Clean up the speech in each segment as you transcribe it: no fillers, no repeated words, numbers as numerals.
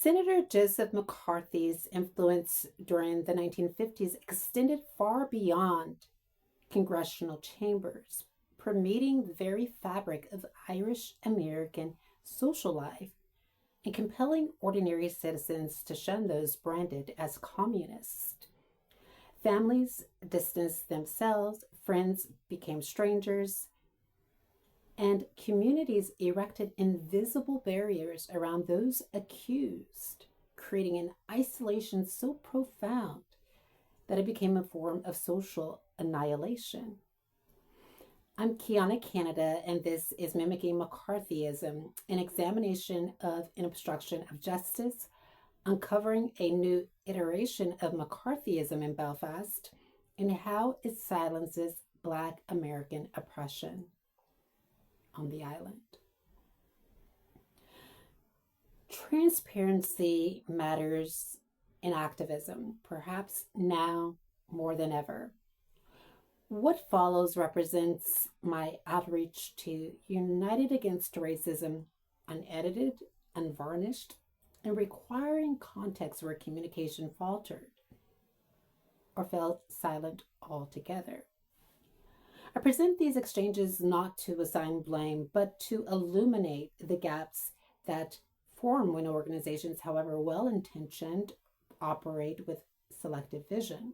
Senator Joseph McCarthy's influence during the 1950s extended far beyond congressional chambers, permeating the very fabric of Irish American social life and compelling ordinary citizens to shun those branded as communist. Families distanced themselves, friends became strangers, and communities erected invisible barriers around those accused, creating an isolation so profound that it became a form of social annihilation. I'm Kiana Canada, and this is Mimicking McCarthyism, an examination of an obstruction of justice, uncovering a new iteration of McCarthyism in Belfast, and how it silences Black American oppression on the island. Transparency matters in activism, perhaps now more than ever. What follows represents my outreach to United Against Racism, unedited, unvarnished, and requiring context where communication faltered or fell silent altogether. I present these exchanges not to assign blame, but to illuminate the gaps that form when organizations, however well-intentioned, operate with selective vision.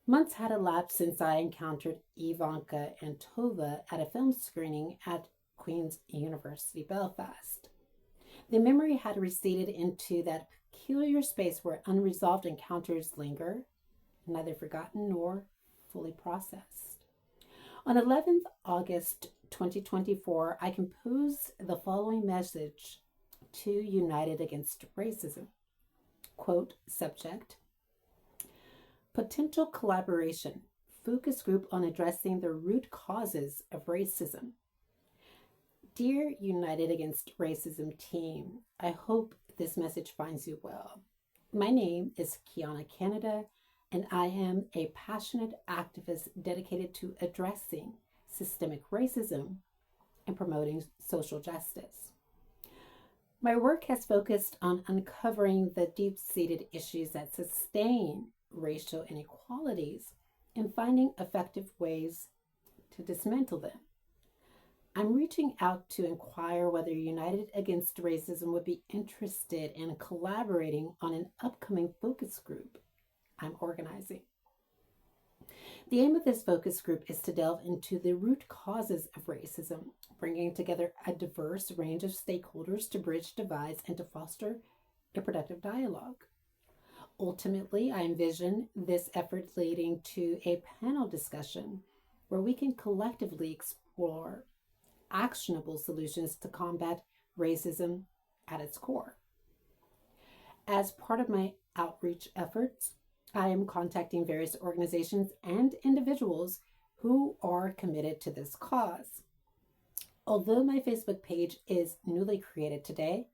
Months had elapsed since I encountered Ivanka and Tova at a film screening at Queen's University, Belfast. The memory had receded into that peculiar space where unresolved encounters linger, neither forgotten nor fully processed. On 11th August 2024, I composed the following message to United Against Racism. Quote, subject, potential collaboration, focus group on addressing the root causes of racism. Dear United Against Racism team, I hope this message finds you well. My name is Kiana Canada, and I am a passionate activist dedicated to addressing systemic racism and promoting social justice. My work has focused on uncovering the deep-seated issues that sustain racial inequalities and finding effective ways to dismantle them. I'm reaching out to inquire whether United Against Racism would be interested in collaborating on an upcoming focus group I'm organizing. The aim of this focus group is to delve into the root causes of racism, bringing together a diverse range of stakeholders to bridge divides and to foster a productive dialogue. Ultimately, I envision this effort leading to a panel discussion where we can collectively explore actionable solutions to combat racism at its core. As part of my outreach efforts, I am contacting various organizations and individuals who are committed to this cause. Although my Facebook page is newly created today,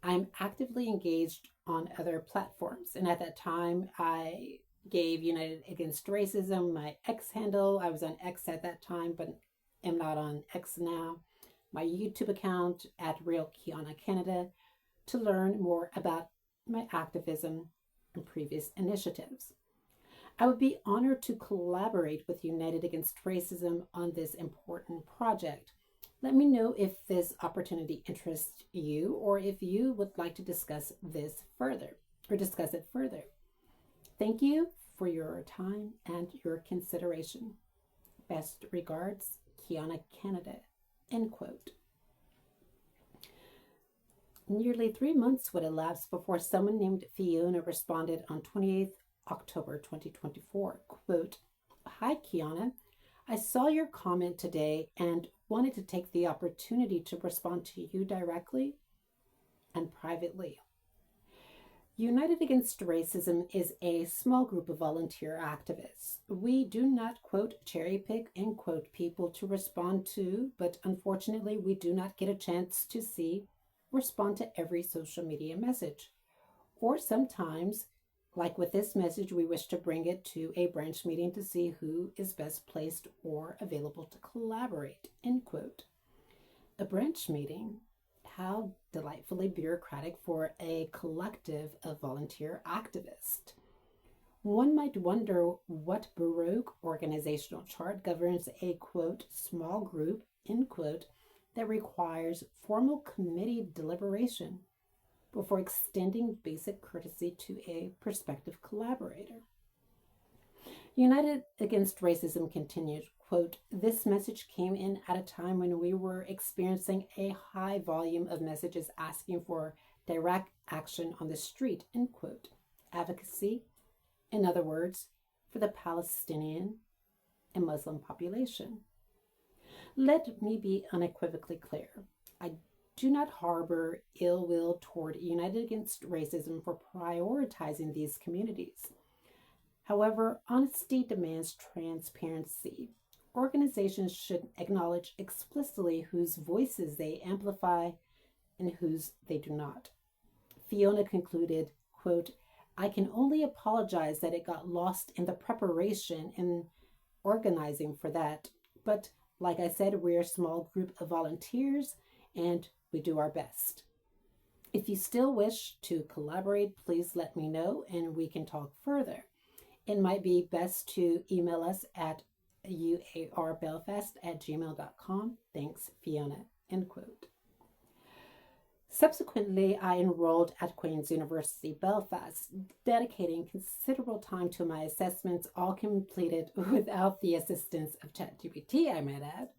I'm actively engaged on other platforms. And at that time, I gave United Against Racism my X handle. I was on X at that time, but am not on X now. My YouTube account at Real Kiana Canada to learn more about my activism and previous initiatives. I would be honored to collaborate with United Against Racism on this important project. Let me know if this opportunity interests you or if you would like to discuss it further. Thank you for your time and your consideration. Best regards, Kiana Canada. End quote. Nearly 3 months would elapse before someone named Fiona responded on 28th October 2024. Quote, hi, Kiana. I saw your comment today and wanted to take the opportunity to respond to you directly and privately. United Against Racism is a small group of volunteer activists. We do not, quote, cherry pick, end quote, people to respond to, but unfortunately we do not get a chance to respond to every social media message. Or sometimes, like with this message, we wish to bring it to a branch meeting to see who is best placed or available to collaborate, end quote. A branch meeting? how delightfully bureaucratic for a collective of volunteer activists. One might wonder what Baroque organizational chart governs a, quote, small group, end quote, that requires formal committee deliberation before extending basic courtesy to a prospective collaborator. United Against Racism continued, quote, this message came in at a time when we were experiencing a high volume of messages asking for direct action on the street, end quote. Advocacy, in other words, for the Palestinian and Muslim population. Let me be unequivocally clear. I do not harbor ill will toward United Against Racism for prioritizing these communities. However, honesty demands transparency. Organizations should acknowledge explicitly whose voices they amplify and whose they do not. Fiona concluded, quote, I can only apologize that it got lost in the preparation and organizing for that. But like I said, we're a small group of volunteers and we do our best. If you still wish to collaborate, please let me know and we can talk further. It might be best to email us at uarbelfast@gmail.com. Thanks, Fiona, end quote. Subsequently, I enrolled at Queen's University, Belfast, dedicating considerable time to my assessments, all completed without the assistance of ChatGPT, I might add,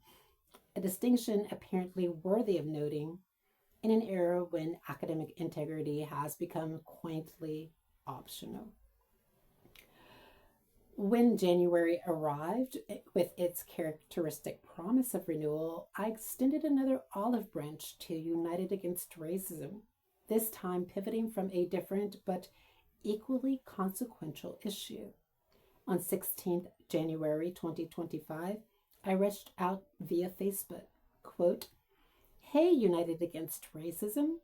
a distinction apparently worthy of noting in an era when academic integrity has become quaintly optional. When January arrived with its characteristic promise of renewal, I extended another olive branch to United Against Racism, this time pivoting from a different but equally consequential issue. On 16th January 2025, I reached out via Facebook, quote, Hey, United Against Racism,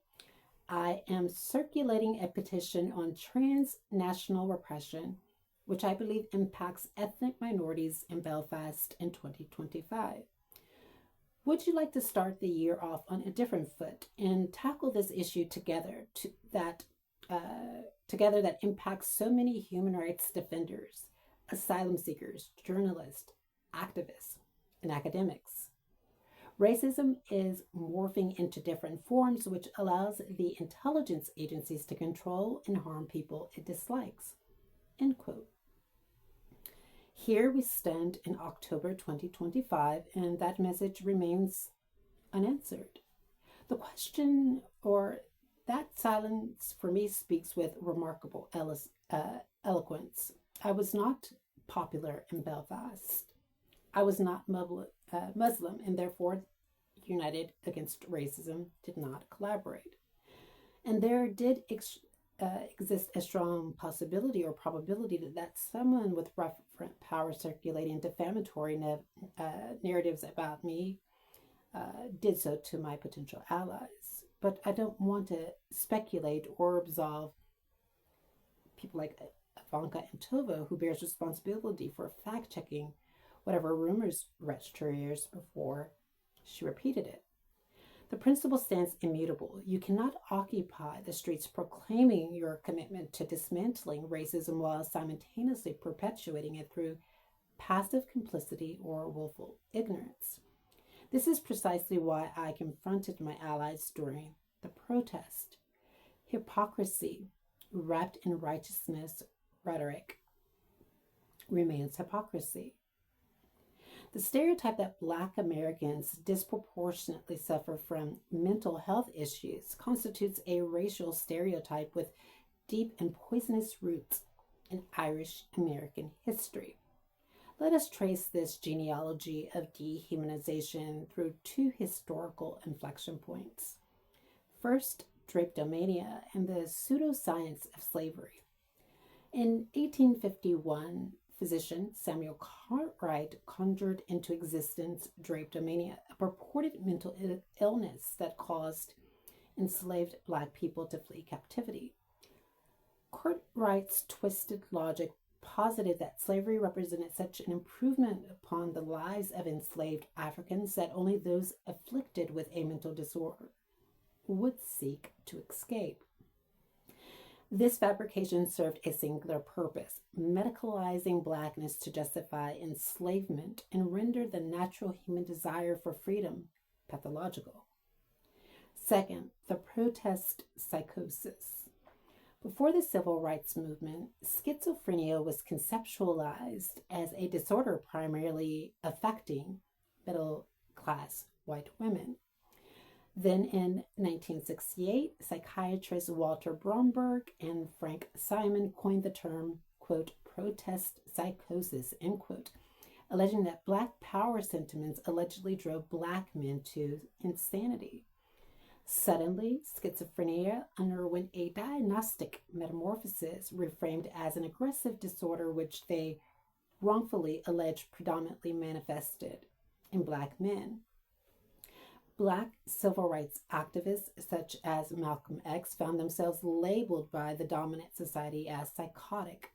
I am circulating a petition on transnational repression, which I believe impacts ethnic minorities in Belfast in 2025. Would you like to start the year off on a different foot and tackle this issue together that impacts so many human rights defenders, asylum seekers, journalists, activists, and academics? Racism is morphing into different forms, which allows the intelligence agencies to control and harm people it dislikes. End quote. Here we stand in October 2025, and that message remains unanswered. The question, or that silence for me, speaks with remarkable eloquence. I was not popular in Belfast. I was not Muslim, and therefore United Against Racism did not collaborate. And there did exist a strong possibility or probability that someone with referent power circulating defamatory narratives about me did so to my potential allies. But I don't want to speculate or absolve people like Ivanka Antova, who bears responsibility for fact-checking whatever rumors reached her ears before she repeated it. The principle stands immutable. You cannot occupy the streets proclaiming your commitment to dismantling racism while simultaneously perpetuating it through passive complicity or willful ignorance. This is precisely why I confronted my allies during the protest. Hypocrisy, wrapped in righteousness rhetoric, remains hypocrisy. The stereotype that Black Americans disproportionately suffer from mental health issues constitutes a racial stereotype with deep and poisonous roots in Irish American history. Let us trace this genealogy of dehumanization through two historical inflection points. First, Drapetomania and the pseudoscience of slavery. In 1851, physician Samuel Cartwright conjured into existence drapetomania, a purported mental illness that caused enslaved Black people to flee captivity. Cartwright's twisted logic posited that slavery represented such an improvement upon the lives of enslaved Africans that only those afflicted with a mental disorder would seek to escape. This fabrication served a singular purpose, medicalizing Blackness to justify enslavement and render the natural human desire for freedom pathological. Second, the protest psychosis. Before the civil rights movement, schizophrenia was conceptualized as a disorder primarily affecting middle-class white women. Then in 1968, psychiatrists Walter Bromberg and Frank Simon coined the term, quote, protest psychosis, end quote, alleging that Black power sentiments allegedly drove Black men to insanity. Suddenly, schizophrenia underwent a diagnostic metamorphosis, reframed as an aggressive disorder which they wrongfully alleged predominantly manifested in Black men. Black civil rights activists such as Malcolm X found themselves labeled by the dominant society as psychotic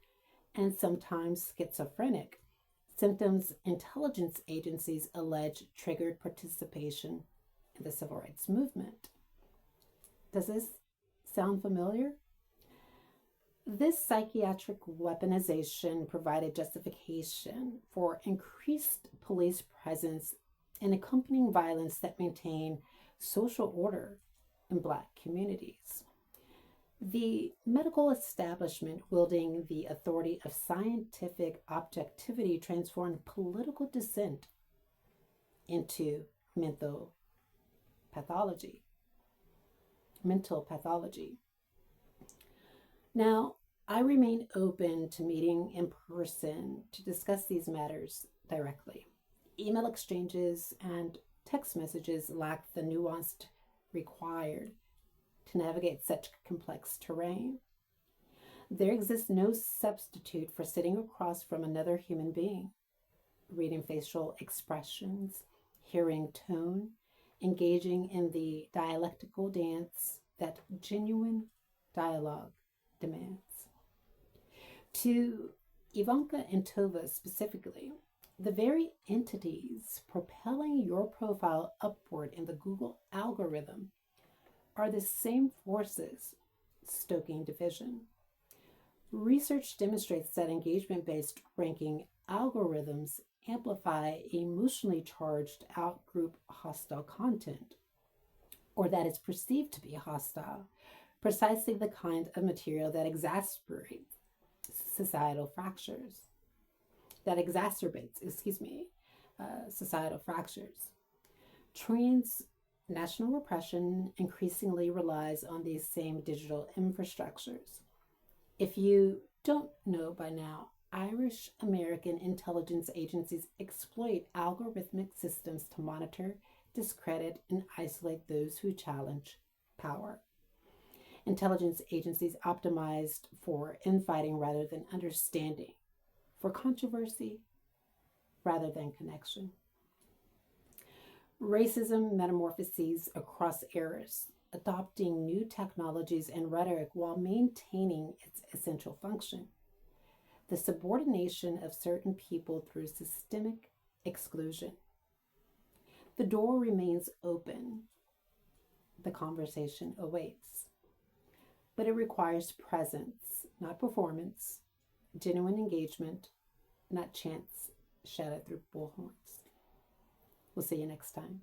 and sometimes schizophrenic, symptoms intelligence agencies allege triggered participation in the civil rights movement. Does this sound familiar? This psychiatric weaponization provided justification for increased police presence and accompanying violence that maintained social order in Black communities. The medical establishment, wielding the authority of scientific objectivity, transformed political dissent into mental pathology. Now, I remain open to meeting in person to discuss these matters directly. Email exchanges and text messages lack the nuance required to navigate such complex terrain. There exists no substitute for sitting across from another human being, reading facial expressions, hearing tone, engaging in the dialectical dance that genuine dialogue demands. To Ivanka and Tova specifically, the very entities propelling your profile upward in the Google algorithm are the same forces stoking division. Research demonstrates that engagement-based ranking algorithms amplify emotionally charged out-group hostile content, or that is perceived to be hostile, precisely the kind of material that exacerbates societal fractures. Transnational repression increasingly relies on these same digital infrastructures. If you don't know by now, Irish American intelligence agencies exploit algorithmic systems to monitor, discredit, and isolate those who challenge power. Intelligence agencies optimized for infighting rather than understanding, for controversy rather than connection. Racism metamorphoses across eras, adopting new technologies and rhetoric while maintaining its essential function: the subordination of certain people through systemic exclusion. The door remains open. The conversation awaits. But it requires presence, not performance, genuine engagement, not chance shouted through bullhorns. We'll see you next time.